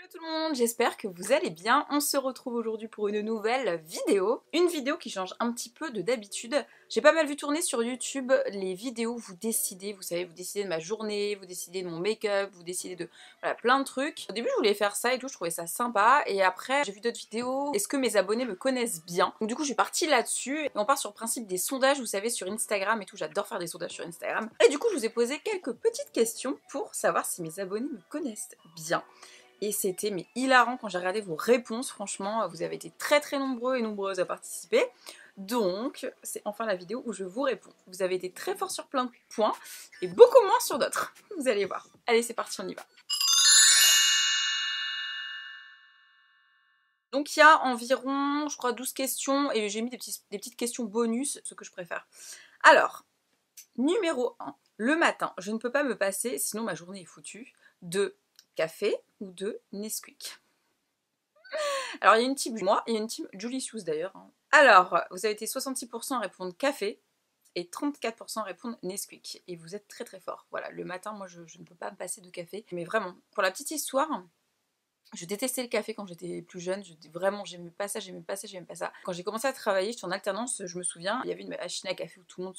Hello tout le monde, j'espère que vous allez bien. On se retrouve aujourd'hui pour une nouvelle vidéo. Une vidéo qui change un petit peu de d'habitude. J'ai pas mal vu tourner sur YouTube les vidéos où vous décidez, vous savez, vous décidez de ma journée, vous décidez de mon make-up, vous décidez de voilà, plein de trucs. Au début je voulais faire ça et tout, je trouvais ça sympa. Et après j'ai vu d'autres vidéos. Est-ce que mes abonnés me connaissent bien? Donc du coup je suis partie là-dessus. Et on part sur le principe des sondages, vous savez, sur Instagram et tout. J'adore faire des sondages sur Instagram. Et du coup je vous ai posé quelques petites questions pour savoir si mes abonnés me connaissent bien. Et c'était mais hilarant quand j'ai regardé vos réponses, franchement, vous avez été très nombreux et nombreuses à participer. Donc, c'est enfin la vidéo où je vous réponds. Vous avez été très fort sur plein de points et beaucoup moins sur d'autres. Vous allez voir. Allez, c'est parti, on y va. Donc il y a environ, je crois, 12 questions et j'ai mis des petites questions bonus, ce que je préfère. Alors, numéro 1. Le matin, je ne peux pas me passer, sinon ma journée est foutue, de café ou de Nesquik. Alors il y a une team moi et il y a une team Julie Sous d'ailleurs. Alors, vous avez été 66% à répondre café et 34% à répondre Nesquik. Et vous êtes très fort. Voilà, le matin, moi je ne peux pas me passer de café. Mais vraiment, pour la petite histoire, je détestais le café quand j'étais plus jeune, vraiment j'aimais pas ça, j'aimais pas ça, j'aimais pas ça. Quand j'ai commencé à travailler, j'étais en alternance, je me souviens, il y avait une machine à café où tout le monde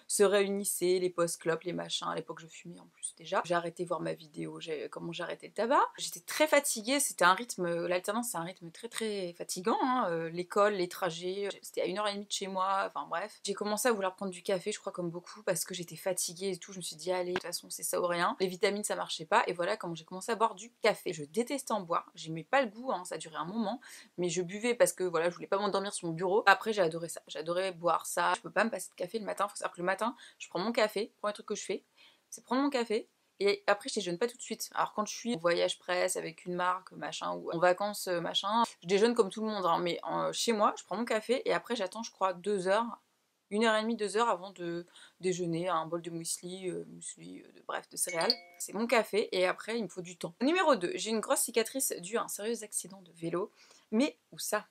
se réunissait, les post-clopes, les machins, à l'époque je fumais en plus déjà. J'ai arrêté de voir ma vidéo, comment j'ai arrêté le tabac. J'étais très fatiguée, c'était un rythme, l'alternance c'est un rythme très fatigant, hein. L'école, les trajets, c'était à 1h30 de chez moi, enfin bref. J'ai commencé à vouloir prendre du café, je crois comme beaucoup, parce que j'étais fatiguée et tout, je me suis dit allez, de toute façon c'est ça ou rien. Les vitamines ça marchait pas, et voilà comment j'ai commencé à boire du café. Je détestais en boire, j'aimais pas le goût, hein, ça a duré un moment, mais je buvais parce que voilà, je voulais pas m'endormir sur mon bureau. Après j'ai adoré ça, j'adorais boire ça. Je peux pas me passer de café le matin, faut savoir que le matin, je prends mon café, le premier truc que je fais, c'est prendre mon café, et après je déjeune pas tout de suite. Alors quand je suis en voyage presse avec une marque, machin, ou en vacances, machin, je déjeune comme tout le monde, hein, mais chez moi, je prends mon café, et après j'attends, je crois, 2 heures, 1h30, 2 heures avant de déjeuner, un bol de muesli, bref, de céréales. C'est mon café et après il me faut du temps. Numéro 2, j'ai une grosse cicatrice due à un sérieux accident de vélo. Mais où ça?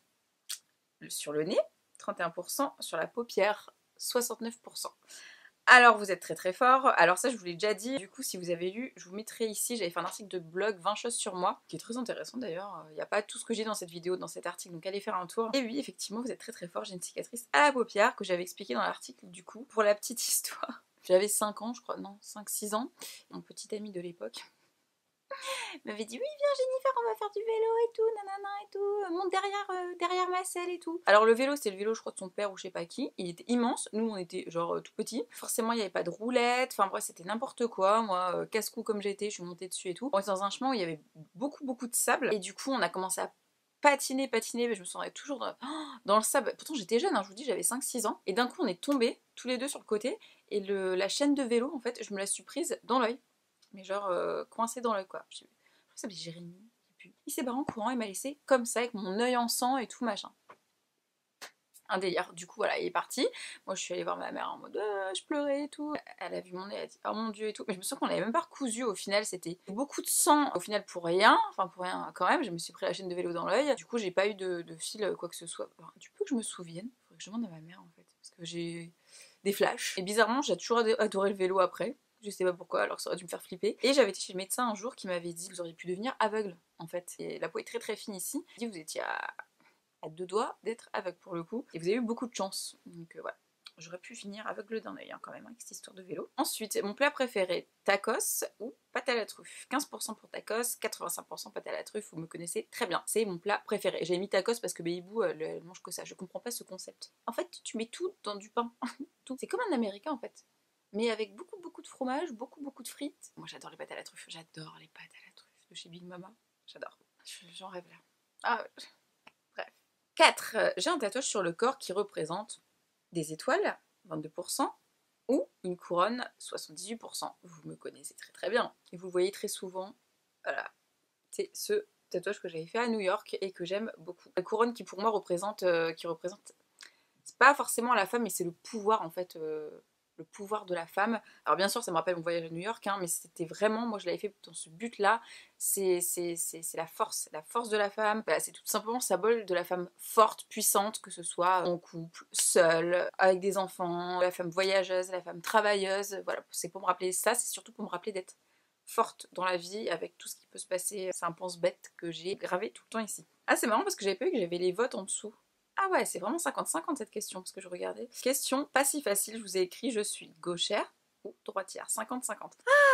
Sur le nez, 31%, sur la paupière, 69%. Alors vous êtes très fort. Alors ça je vous l'ai déjà dit. Du coup si vous avez lu, je vous mettrai ici, j'avais fait un article de blog 20 choses sur moi, qui est très intéressant d'ailleurs. Il n'y a pas tout ce que j'ai dans cette vidéo, dans cet article, donc allez faire un tour. Et oui effectivement vous êtes très fort, j'ai une cicatrice à la paupière que j'avais expliqué dans l'article du coup. Pour la petite histoire, j'avais 5 ans je crois, non 5-6 ans. Mon petit ami de l'époque m'avait dit oui viens Jennifer on va faire du vélo et tout nanana et tout, monte derrière ma selle et tout. Alors le vélo c'est le vélo je crois de son père ou je sais pas qui, il était immense, nous on était genre tout petits, forcément il n'y avait pas de roulette, enfin bref c'était n'importe quoi, moi casse-cou comme j'étais je suis montée dessus et tout. On était dans un chemin où il y avait beaucoup de sable et du coup on a commencé à patiner, mais je me sentais toujours dans le sable. Pourtant j'étais jeune, hein, je vous dis j'avais 5-6 ans. Et d'un coup on est tombés tous les deux sur le côté et la chaîne de vélo en fait je me la suis prise dans l'œil. Mais genre coincée dans l'œil quoi. Je crois que ça s'appelait Jérémy. Il s'est barré en courant, il m'a laissé comme ça avec mon œil en sang et tout machin. Un délire. Du coup voilà, il est parti. Moi je suis allée voir ma mère en mode je pleurais et tout. Elle a vu mon nez, elle a dit oh mon dieu et tout. Mais je me souviens qu'on l'avait même pas recousu au final, c'était beaucoup de sang au final pour rien. Enfin pour rien quand même, je me suis pris la chaîne de vélo dans l'œil. Du coup j'ai pas eu de fil quoi que ce soit. Alors, du coup que je me souvienne, faudrait que je demande à ma mère en fait. Parce que j'ai des flashs. Et bizarrement j'ai toujours adoré le vélo après. Je sais pas pourquoi, alors ça aurait dû me faire flipper. Et j'avais été chez le médecin un jour qui m'avait dit vous auriez pu devenir aveugle en fait. Et la peau est très fine ici. Il dit vous étiez à 2 doigts d'être aveugle pour le coup. Et vous avez eu beaucoup de chance. Donc voilà. J'aurais pu finir aveugle d'un œil hein, quand même avec cette histoire de vélo. Ensuite, mon plat préféré, tacos ou pâte à la truffe. 15% pour tacos, 85% pâte à la truffe, vous me connaissez très bien. C'est mon plat préféré. J'ai mis tacos parce que Baby elle mange que ça. Je comprends pas ce concept. En fait, tu mets tout dans du pain. Tout. C'est comme un américain en fait. Mais avec beaucoup de fromage, beaucoup de frites. Moi j'adore les pâtes à la truffe. J'adore les pâtes à la truffe de chez Big Mama. J'adore. J'en rêve là. Ah, bref. 4. J'ai un tatouage sur le corps qui représente des étoiles, 22%, ou une couronne, 78%. Vous me connaissez très bien. Et vous le voyez très souvent. Voilà. C'est ce tatouage que j'avais fait à New York et que j'aime beaucoup. La couronne qui pour moi représente, c'est pas forcément la femme, mais c'est le pouvoir en fait. Le pouvoir de la femme. Alors bien sûr, ça me rappelle mon voyage à New York, hein, mais c'était vraiment, moi je l'avais fait dans ce but-là. C'est la force de la femme. Voilà, c'est tout simplement le symbole de la femme forte, puissante, que ce soit en couple, seule, avec des enfants, la femme voyageuse, la femme travailleuse. Voilà, c'est pour me rappeler ça, c'est surtout pour me rappeler d'être forte dans la vie avec tout ce qui peut se passer. C'est un pense-bête que j'ai gravé tout le temps ici. Ah, c'est marrant parce que j'avais pas vu que j'avais les votes en dessous. Ah ouais, c'est vraiment 50-50 cette question parce que je regardais. Question pas si facile, je vous ai écrit je suis gauchère ou droitière, 50-50.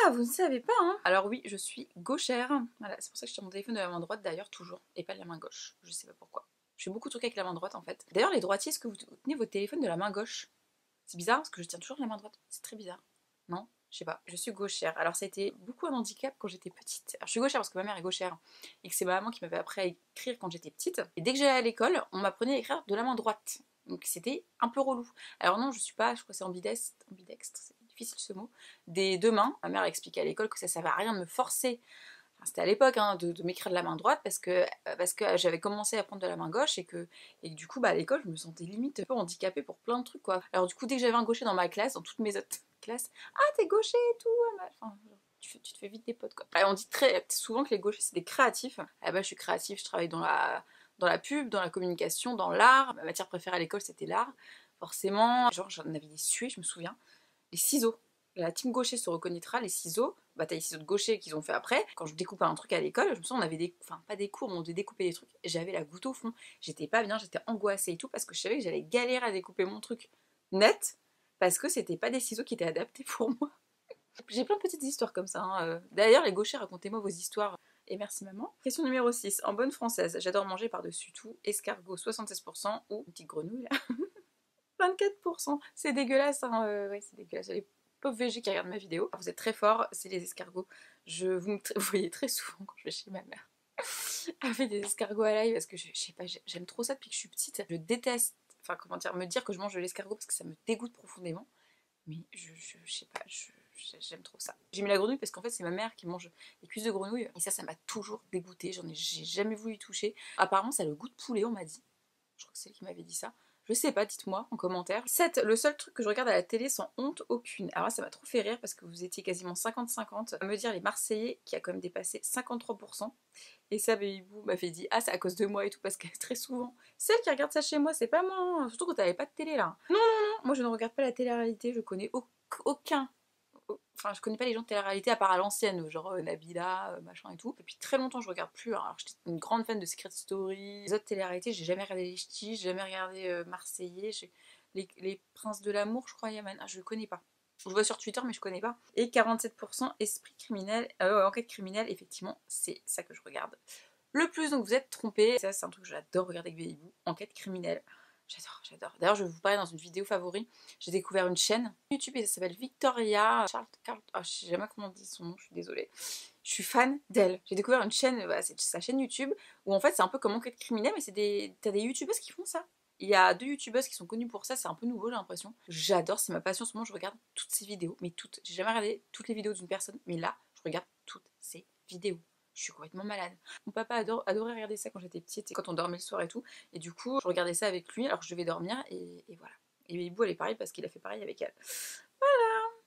Ah, vous ne savez pas, hein? Alors oui, je suis gauchère. Voilà, c'est pour ça que je tiens mon téléphone de la main droite d'ailleurs toujours et pas de la main gauche. Je sais pas pourquoi. Je fais beaucoup de trucs avec la main droite en fait. D'ailleurs, les droitiers, est-ce que vous tenez votre téléphone de la main gauche? C'est bizarre parce que je tiens toujours la main droite. C'est très bizarre. Non? Je sais pas. Je suis gauchère. Alors ça a été beaucoup un handicap quand j'étais petite. Alors je suis gauchère parce que ma mère est gauchère et que c'est ma maman qui m'avait appris à écrire quand j'étais petite. Et dès que j'allais à l'école, on m'apprenait à écrire de la main droite. Donc c'était un peu relou. Alors non, je suis pas, je crois que c'est ambidextre, c'est difficile ce mot, des deux mains. Ma mère a expliqué à l'école que ça servait à rien de me forcer. Enfin, c'était à l'époque hein, de m'écrire de la main droite parce que j'avais commencé à apprendre de la main gauche et que du coup à l'école je me sentais limite un peu handicapée pour plein de trucs quoi. Alors du coup dès que j'avais un gaucher dans ma classe, dans toutes mes autres classes, ah t'es gaucher et tout, enfin, tu te fais vite des potes quoi. Et on dit très souvent que les gauchers c'est des créatifs. Ah bah je suis créative, je travaille dans la pub, dans la communication, dans l'art. Ma matière préférée à l'école c'était l'art. Forcément, genre j'en avais des suées, je me souviens. Les ciseaux. La team gaucher se reconnaîtra, les ciseaux, bah t'as les ciseaux de gaucher qu'ils ont fait après. Quand je découpais un truc à l'école, je me souviens, on avait des, enfin pas des cours, mais on devait découper des trucs. J'avais la goutte au fond. J'étais pas bien, j'étais angoissée et tout parce que je savais que j'allais galérer à découper mon truc net parce que c'était pas des ciseaux qui étaient adaptés pour moi. J'ai plein de petites histoires comme ça. Hein. D'ailleurs, les gauchers, racontez-moi vos histoires. Et merci maman. Question numéro 6. En bonne française, j'adore manger par-dessus tout. Escargot 76% ou une petite grenouille là. 24%. C'est dégueulasse, hein. Ouais, c'est dégueulasse. Les pauvres végés qui regardent ma vidéo. Vous êtes très forts, c'est les escargots. Vous voyez très souvent quand je vais chez ma mère. Elle fait des escargots à l'ail parce que je sais pas, j'aime trop ça depuis que je suis petite. Je déteste, enfin comment dire, me dire que je mange de l'escargot parce que ça me dégoûte profondément. Mais je sais pas, j'aime trop ça. J'ai mis la grenouille parce qu'en fait c'est ma mère qui mange les cuisses de grenouille. Et ça m'a toujours dégoûté. J'ai jamais voulu y toucher. Apparemment ça a le goût de poulet, on m'a dit. Je crois que c'est elle qui m'avait dit ça. Je sais pas, dites-moi en commentaire. 7. Le seul truc que je regarde à la télé sans honte aucune. Alors là, ça m'a trop fait rire parce que vous étiez quasiment 50-50 à me dire les Marseillais qui a quand même dépassé 53%. Et ça, Babybou m'a fait dire, ah, c'est à cause de moi et tout, parce que très souvent, celle qui regarde ça chez moi, c'est pas moi. Hein. Surtout quand t'avais pas de télé là. Non, non, non, moi je ne regarde pas la télé-réalité, je connais aucun. Enfin, je connais pas les gens de télé-réalité à part à l'ancienne, genre Nabila, machin et tout. Depuis très longtemps, je regarde plus. Alors, j'étais une grande fan de Secret Story. Les autres télé-réalités, j'ai jamais regardé Les Ch'tis, j'ai jamais regardé Marseillais. Les Princes de l'amour, je crois, Yaman. Ah, je le connais pas. Je vois sur Twitter, mais je connais pas. Et 47% esprit criminel, enquête criminelle, effectivement, c'est ça que je regarde. Le plus, donc vous êtes trompés. Ça, c'est un truc que j'adore regarder avec Babybou. Enquête criminelle. J'adore, j'adore. D'ailleurs, je vais vous parler dans une vidéo favori. J'ai découvert une chaîne YouTube et ça s'appelle Victoria Charles. Oh, je sais jamais comment on dit son nom, je suis désolée. Je suis fan d'elle. J'ai découvert une chaîne, voilà, c'est sa chaîne YouTube où en fait c'est un peu comme enquête criminelle, mais t'as des youtubeuses qui font ça. Il y a 2 youtubeuses qui sont connues pour ça, c'est un peu nouveau, j'ai l'impression. J'adore, c'est ma passion en ce moment, je regarde toutes ces vidéos, mais toutes. J'ai jamais regardé toutes les vidéos d'une personne, mais là, je regarde toutes ces vidéos. Je suis complètement malade. Mon papa adorait regarder ça quand j'étais petite, et quand on dormait le soir et tout. Et du coup, je regardais ça avec lui alors que je devais dormir, et voilà. Et Babybou, elle est pareil parce qu'il a fait pareil avec elle.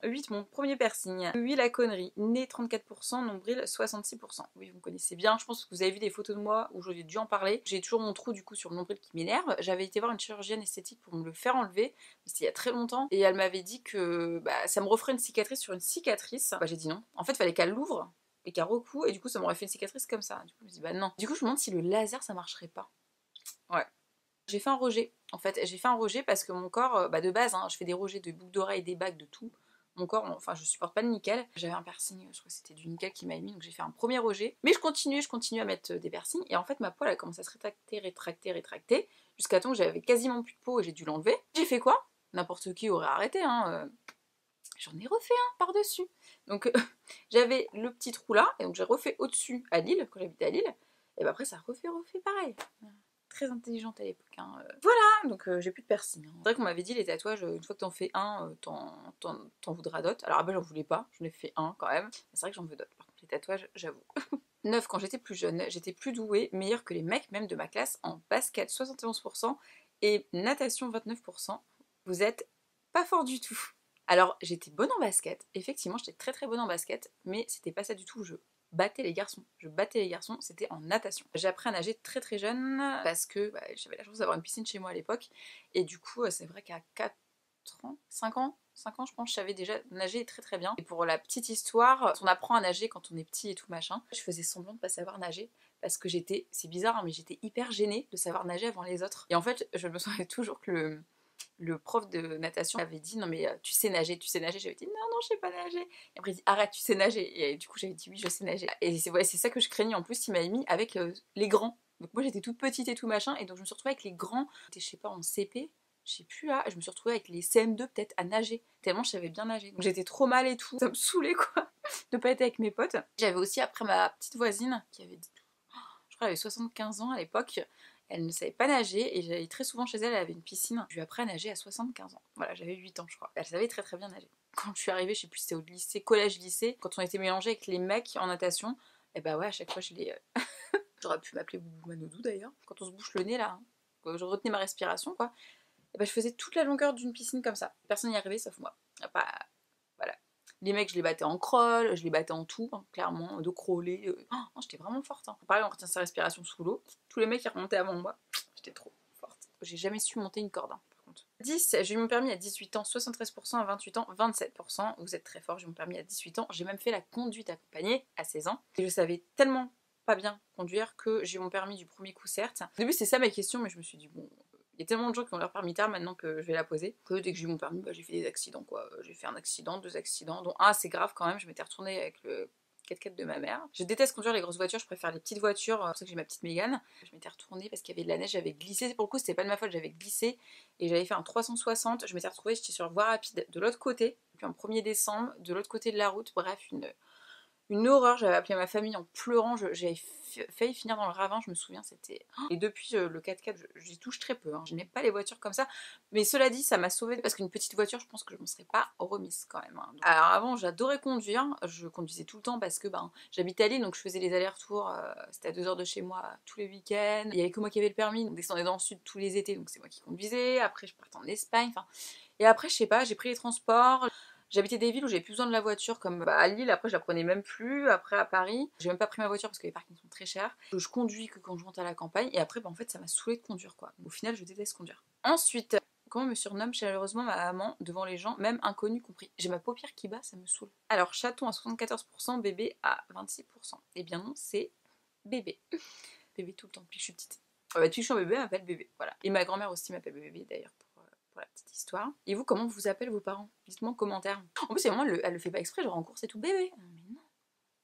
8, mon premier piercing. 8, la connerie. Nez 34%, nombril 66%. Oui, vous me connaissez bien. Je pense que vous avez vu des photos de moi où j'ai dû en parler. J'ai toujours mon trou du coup sur le nombril qui m'énerve. J'avais été voir une chirurgienne esthétique pour me le faire enlever. C'était il y a très longtemps. Et elle m'avait dit que ça me referait une cicatrice sur une cicatrice. Bah, j'ai dit non. En fait, il fallait qu'elle l'ouvre et qu'elle recoue. Et du coup, ça m'aurait fait une cicatrice comme ça. Du coup, je me dis bah non. Du coup, je me demande si le laser ça marcherait pas. Ouais. J'ai fait un rejet. En fait, j'ai fait un rejet parce que mon corps, de base, hein, je fais des rejets de boucles d'oreilles, des bagues, de tout. Mon corps, enfin, je supporte pas le nickel. J'avais un piercing, je crois que c'était du nickel qui m'a mis, donc j'ai fait un premier rejet. Mais je continue à mettre des piercings. Et en fait, ma peau, elle a commencé à se rétracter, jusqu'à temps que j'avais quasiment plus de peau et j'ai dû l'enlever. J'ai fait quoi? N'importe qui aurait arrêté, hein. J'en ai refait un par-dessus. Donc, j'avais le petit trou là, et donc j'ai refait au-dessus à Lille, quand j'habitais à Lille. Et bah après, ça refait pareil. Très intelligente à l'époque. Hein. Voilà, donc j'ai plus de piercing. Hein. C'est vrai qu'on m'avait dit les tatouages, une fois que t'en fais un, t'en voudras d'autres. Alors j'en voulais pas, j'en ai fait un quand même. C'est vrai que j'en veux d'autres. Par contre, les tatouages, j'avoue. 9, quand j'étais plus jeune, j'étais plus douée, meilleure que les mecs même de ma classe en basket 71% et natation 29%. Vous êtes pas fort du tout. Alors j'étais bonne en basket, effectivement j'étais très très bonne en basket, mais c'était pas ça du tout, je battais les garçons. Je battais les garçons, c'était en natation. J'ai appris à nager très très jeune parce que j'avais la chance d'avoir une piscine chez moi à l'époque. Et du coup, c'est vrai qu'à 5 ans. 5 ans, je pense, je savais déjà nager très très bien. Et pour la petite histoire, on apprend à nager quand on est petit et tout machin. Je faisais semblant de pas savoir nager parce que j'étais, c'est bizarre, hein, mais j'étais hyper gênée de savoir nager avant les autres. Et en fait, je me souviens toujours que le prof de natation avait dit non mais tu sais nager, tu sais nager. J'avais dit non non je sais pas nager. Et après il dit arrête tu sais nager. Et du coup j'avais dit oui je sais nager. Et c'est ouais, c'est ça que je craignais en plus il m'avait mis avec les grands. Donc moi j'étais toute petite et tout machin et donc je me suis retrouvée avec les grands. J'étais je sais pas en CP. Je sais plus là, je me suis retrouvée avec les CM2 peut-être à nager, tellement je savais bien nager. Donc j'étais trop mal et tout, ça me saoulait quoi, de pas être avec mes potes. J'avais aussi après ma petite voisine qui avait dit, je crois elle avait 75 ans à l'époque, elle ne savait pas nager et j'allais très souvent chez elle, elle avait une piscine. Je lui ai appris à nager à 75 ans. Voilà, j'avais 8 ans je crois. Elle savait très très bien nager. Quand je suis arrivée, je sais plus si c'était au lycée, collège-lycée, quand on était mélangés avec les mecs en natation, et bah ouais, à chaque fois je les... J'aurais pu m'appeler Boubou Manodou d'ailleurs. Quand on se bouche le nez là, hein, je retenais ma respiration quoi. Et bah, je faisais toute la longueur d'une piscine comme ça. Personne n'y arrivait sauf moi. Bah, voilà. Les mecs, je les battais en crawl, je les battais en tout, hein, clairement, de crawler. Oh, j'étais vraiment forte. Hein. Pareil, on retient sa respiration sous l'eau. Tous les mecs qui remontaient avant moi, j'étais trop forte. J'ai jamais su monter une corde, hein, par contre. 10, j'ai eu mon permis à 18 ans, 73%, à 28 ans, 27%. Vous êtes très fort, j'ai eu mon permis à 18 ans. J'ai même fait la conduite accompagnée à 16 ans. Et je savais tellement pas bien conduire que j'ai eu mon permis du premier coup, certes. Au début, c'est ça ma question, mais je me suis dit, bon, il y a tellement de gens qui ont leur permis tard maintenant que je vais la poser, que dès que j'ai eu mon permis, bah, j'ai fait des accidents quoi. J'ai fait un accident, 2 accidents, dont un assez grave quand même, je m'étais retournée avec le 4x4 de ma mère. Je déteste conduire les grosses voitures, je préfère les petites voitures, c'est pour ça que j'ai ma petite Mégane. Je m'étais retournée parce qu'il y avait de la neige, j'avais glissé, pour le coup c'était pas de ma faute, j'avais glissé et j'avais fait un 360, je m'étais retrouvée, j'étais sur voie rapide de l'autre côté, puis en 1er décembre, de l'autre côté de la route, bref, une horreur, j'avais appelé ma famille en pleurant, j'avais failli finir dans le ravin, je me souviens, c'était... Et depuis le 4x4, j'y touche très peu, hein. Je n'aime pas les voitures comme ça, mais cela dit, ça m'a sauvée parce qu'une petite voiture, je pense que je m'en serais pas remise quand même. Hein. Alors avant, j'adorais conduire, je conduisais tout le temps parce que j'habitais à Lille, donc je faisais les allers-retours, c'était à 2 heures de chez moi tous les week-ends. Il y avait que moi qui avais le permis, donc on descendait dans le sud tous les étés, donc c'est moi qui conduisais, après je partais en Espagne, enfin... Et après, je sais pas, j'ai pris les transports... J'habitais des villes où j'avais plus besoin de la voiture, comme à Lille, après je la prenais même plus, après à Paris. J'ai même pas pris ma voiture parce que les parkings sont très chers. Je conduis que quand je monte à la campagne, et après en fait ça m'a saoulé de conduire quoi. Au final je déteste conduire. Ensuite, comment on me surnomme chaleureusement ma maman devant les gens, même inconnus compris. J'ai ma paupière qui bat, ça me saoule. Alors chaton à 74%, bébé à 26%. Eh bien non, c'est bébé. Bébé tout le temps, depuis que je suis petite. Depuis que je suis un bébé, elle m'appelle bébé, voilà. Et ma grand-mère aussi m'appelle bébé d'ailleurs. La petite histoire. Et vous, comment vous appelez vos parents? Dites-moi en commentaire. En plus, c'est vraiment, elle le fait pas exprès, genre en cours, c'est tout bébé. Mais non,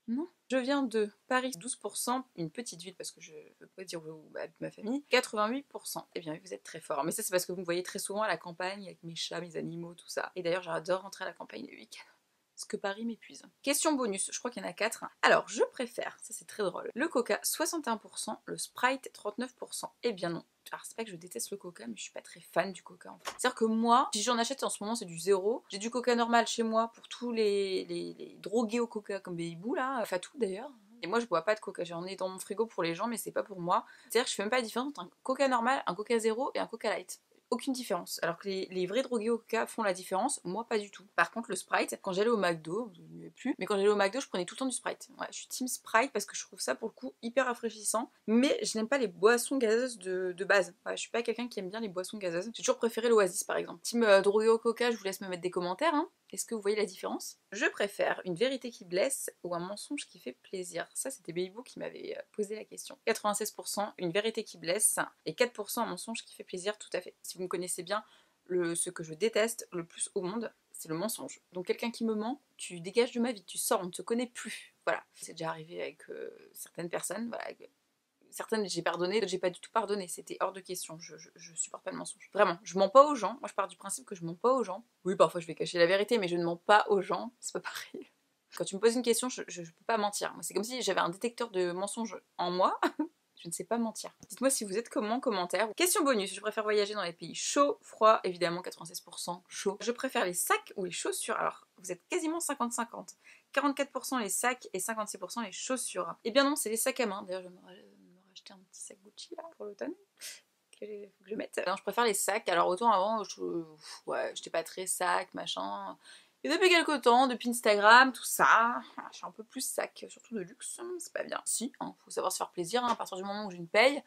non. Je viens de Paris, 12%, une petite ville, parce que je veux pas dire ma famille, 88%. Eh bien, vous êtes très fort. Mais ça, c'est parce que vous me voyez très souvent à la campagne, avec mes chats, mes animaux, tout ça. Et d'ailleurs, j'adore rentrer à la campagne les week-ends. Parce que Paris m'épuise. Question bonus, je crois qu'il y en a 4. Alors, je préfère, ça c'est très drôle, le Coca 61%, le Sprite 39%. Eh bien non. Alors, c'est pas que je déteste le Coca, mais je suis pas très fan du Coca en fait. C'est-à-dire que moi, si j'en achète en ce moment, c'est du zéro. J'ai du Coca normal chez moi pour tous les drogués au Coca, comme Baby là, Fatou d'ailleurs. Et moi, je bois pas de Coca. J'en ai dans mon frigo pour les gens, mais c'est pas pour moi. C'est-à-dire que je fais même pas la différence entre un Coca normal, un Coca zéro et un Coca light. Aucune différence. Alors que les vrais drogués au Coca font la différence, moi pas du tout. Par contre, le Sprite, quand j'allais au McDo, je n'y vais plus, mais quand j'allais au McDo, je prenais tout le temps du Sprite. Ouais, je suis team Sprite parce que je trouve ça pour le coup hyper rafraîchissant, mais je n'aime pas les boissons gazeuses de base. Ouais, je suis pas quelqu'un qui aime bien les boissons gazeuses. J'ai toujours préféré l'Oasis par exemple. Team drogué au Coca, je vous laisse me mettre des commentaires, hein. Est-ce que vous voyez la différence? Je préfère une vérité qui blesse ou un mensonge qui fait plaisir. Ça, c'était Baby qui m'avait posé la question. 96% une vérité qui blesse et 4% un mensonge qui fait plaisir, tout à fait. Si vous me connaissez bien, ce que je déteste le plus au monde, c'est le mensonge. Donc quelqu'un qui me ment, tu dégages de ma vie, tu sors, on ne te connaît plus. Voilà. C'est déjà arrivé avec certaines personnes, voilà. Certaines j'ai pardonné, d'autres j'ai pas du tout pardonné, c'était hors de question, je supporte pas le mensonge. Vraiment, je mens pas aux gens, moi je pars du principe que je mens pas aux gens. Oui, parfois je vais cacher la vérité, mais je ne mens pas aux gens, c'est pas pareil. Quand tu me poses une question, je peux pas mentir. C'est comme si j'avais un détecteur de mensonges en moi, je ne sais pas mentir. Dites-moi si vous êtes comment en commentaire. Question bonus, je préfère voyager dans les pays chauds, froids, évidemment 96% chaud. Je préfère les sacs ou les chaussures. Alors, vous êtes quasiment 50-50. 44% les sacs et 56% les chaussures. Eh bien non, c'est les sacs à main. D'ailleurs, je me acheter un petit sac Gucci là pour l'automne. Faut que je mette. Non, je préfère les sacs. Alors autant avant, j'étais pas très sac, machin. Et depuis quelques temps, depuis Instagram, tout ça, je suis un peu plus sac, surtout de luxe, c'est pas bien. Si, hein, faut savoir se faire plaisir, hein, à partir du moment où j'ai une paye,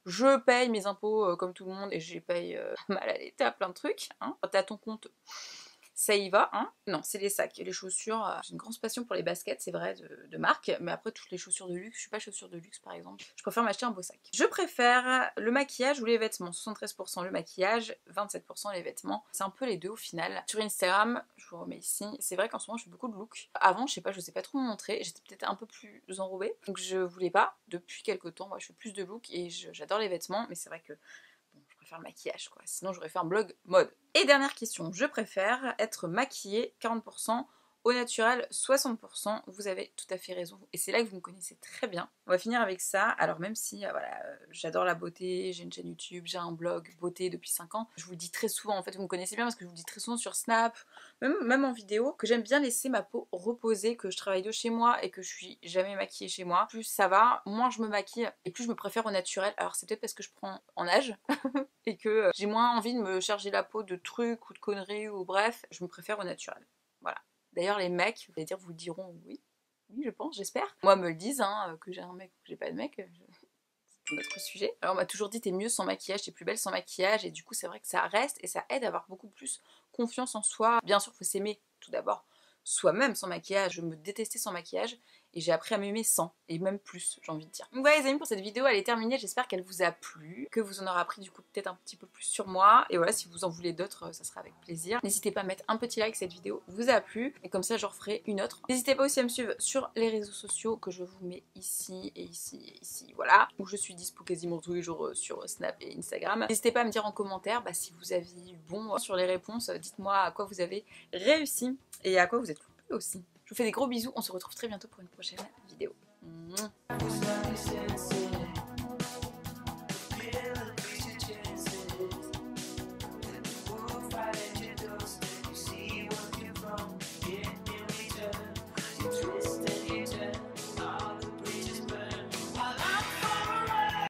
Je paye mes impôts comme tout le monde et je les paye mal à l'état, plein de trucs. Hein. Quand t'as ton compte, ça y va, hein. Non, c'est les sacs. Les chaussures, j'ai une grande passion pour les baskets, c'est vrai, de marque. Mais après, toutes les chaussures de luxe, je suis pas chaussures de luxe par exemple. Je préfère m'acheter un beau sac. Je préfère le maquillage ou les vêtements. 73% le maquillage, 27% les vêtements. C'est un peu les deux au final. Sur Instagram, je vous remets ici, c'est vrai qu'en ce moment, je fais beaucoup de looks. Avant, je sais pas trop me montrer. J'étais peut-être un peu plus enrobée. Donc je voulais pas. Depuis quelques temps, moi, je fais plus de looks et j'adore les vêtements. Mais c'est vrai que je préfère le maquillage quoi, sinon j'aurais fait un blog mode. Et dernière question, je préfère être maquillée 40%, au naturel 60%, vous avez tout à fait raison, et c'est là que vous me connaissez très bien. On va finir avec ça, alors même si voilà, j'adore la beauté, j'ai une chaîne YouTube, j'ai un blog beauté depuis 5 ans, je vous le dis très souvent, en fait vous me connaissez bien parce que je vous le dis très souvent sur Snap, même en vidéo, que j'aime bien laisser ma peau reposer, que je travaille de chez moi et que je suis jamais maquillée chez moi. Plus ça va, moins je me maquille et plus je me préfère au naturel. Alors c'est peut-être parce que je prends en âge et que j'ai moins envie de me charger la peau de trucs ou de conneries ou bref, je me préfère au naturel. Voilà. D'ailleurs les mecs, vous allez dire, vous le diront oui. Oui, je pense, j'espère. Moi, me le disent, hein, que j'ai un mec ou que j'ai pas de mec. C'est un autre sujet. Alors on m'a toujours dit t'es mieux sans maquillage, t'es plus belle sans maquillage, et du coup c'est vrai que ça reste et ça aide à avoir beaucoup plus confiance en soi. Bien sûr, faut s'aimer tout d'abord soi-même sans maquillage. Je me détestais sans maquillage et j'ai appris à m'aimer sans, et même plus, j'ai envie de dire. Donc voilà les amis, pour cette vidéo elle est terminée, j'espère qu'elle vous a plu, que vous en aurez appris du coup peut-être un petit peu plus sur moi, et voilà, si vous en voulez d'autres, ça sera avec plaisir. N'hésitez pas à mettre un petit like si cette vidéo vous a plu, et comme ça j'en referai une autre. N'hésitez pas aussi à me suivre sur les réseaux sociaux que je vous mets ici et ici et ici, voilà, où je suis dispo quasiment tous les jours sur Snap et Instagram. N'hésitez pas à me dire en commentaire si vous avez eu bon sur les réponses, dites-moi à quoi vous avez réussi et à quoi vous êtes loupé aussi. Je vous fais des gros bisous, on se retrouve très bientôt pour une prochaine vidéo.